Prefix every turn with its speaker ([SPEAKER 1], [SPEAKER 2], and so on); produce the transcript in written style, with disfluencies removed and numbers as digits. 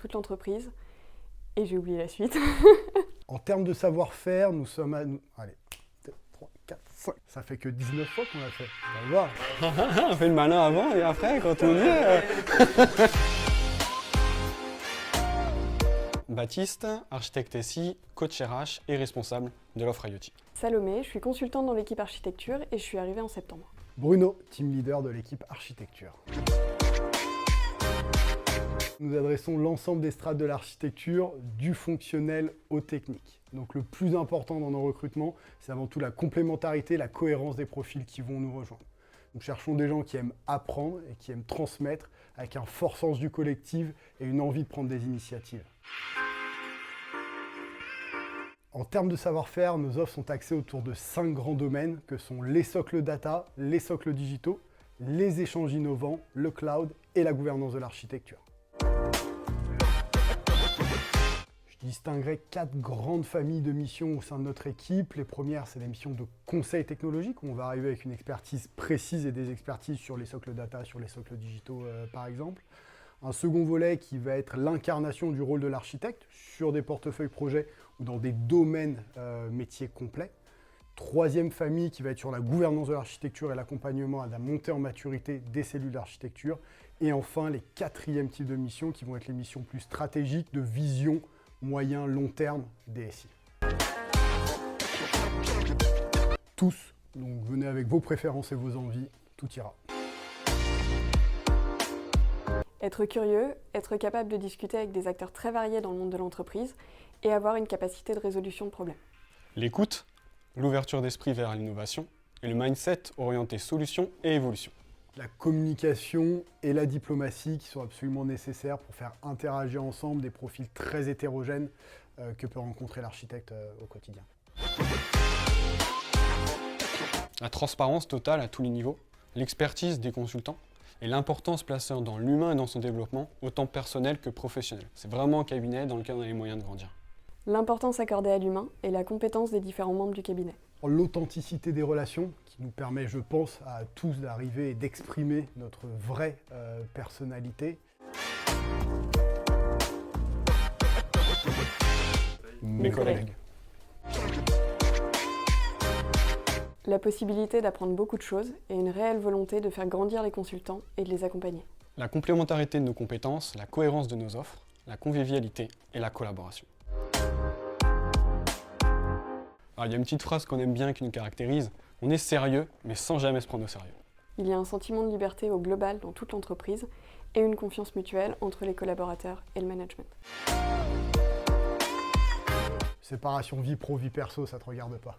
[SPEAKER 1] toute l'entreprise. Et j'ai oublié la suite.
[SPEAKER 2] En termes de savoir-faire, nous sommes à... Allez, 2, 3, 4, 5. Ça fait que 19 fois qu'on l'a fait. On va voir.
[SPEAKER 3] On fait le malin avant et après, quand on y est... Baptiste, architecte SI, coach RH et responsable de l'offre IoT.
[SPEAKER 1] Salomé, je suis consultante dans l'équipe architecture et je suis arrivée en septembre.
[SPEAKER 2] Bruno, team leader de l'équipe architecture. Nous adressons l'ensemble des strates de l'architecture, du fonctionnel au technique. Donc le plus important dans nos recrutements, c'est avant tout la complémentarité, la cohérence des profils qui vont nous rejoindre. Nous cherchons des gens qui aiment apprendre et qui aiment transmettre avec un fort sens du collectif et une envie de prendre des initiatives. En termes de savoir-faire, nos offres sont axées autour de 5 grands domaines que sont les socles data, les socles digitaux, les échanges innovants, le cloud et la gouvernance de l'architecture. Je distinguerai 4 grandes familles de missions au sein de notre équipe. Les premières, c'est des missions de conseil technologique, où on va arriver avec une expertise précise et des expertises sur les socles data, sur les socles digitaux par exemple. Un second volet qui va être l'incarnation du rôle de l'architecte sur des portefeuilles projets ou dans des domaines métiers complets. Troisième famille qui va être sur la gouvernance de l'architecture et l'accompagnement à la montée en maturité des cellules d'architecture. Et enfin, les quatrièmes types de missions qui vont être les missions plus stratégiques de vision moyen, long terme des SI. Tous, donc venez avec vos préférences et vos envies, tout ira.
[SPEAKER 1] Être curieux, être capable de discuter avec des acteurs très variés dans le monde de l'entreprise et avoir une capacité de résolution de problèmes.
[SPEAKER 3] L'écoute, l'ouverture d'esprit vers l'innovation et le mindset orienté solution et évolution.
[SPEAKER 2] La communication et la diplomatie qui sont absolument nécessaires pour faire interagir ensemble des profils très hétérogènes que peut rencontrer l'architecte au quotidien.
[SPEAKER 3] La transparence totale à tous les niveaux, l'expertise des consultants et l'importance placée dans l'humain et dans son développement, autant personnel que professionnel. C'est vraiment un cabinet dans lequel on a les moyens de grandir.
[SPEAKER 1] L'importance accordée à l'humain et la compétence des différents membres du cabinet.
[SPEAKER 2] L'authenticité des relations qui nous permet, je pense, à tous d'arriver et d'exprimer notre vraie personnalité.
[SPEAKER 3] Mes collègues.
[SPEAKER 1] La possibilité d'apprendre beaucoup de choses et une réelle volonté de faire grandir les consultants et de les accompagner.
[SPEAKER 3] La complémentarité de nos compétences, la cohérence de nos offres, la convivialité et la collaboration. Alors, il y a une petite phrase qu'on aime bien qui nous caractérise. On est sérieux, mais sans jamais se prendre au sérieux.
[SPEAKER 1] Il y a un sentiment de liberté au global dans toute l'entreprise et une confiance mutuelle entre les collaborateurs et le management.
[SPEAKER 2] Séparation vie pro, vie perso, ça te regarde pas.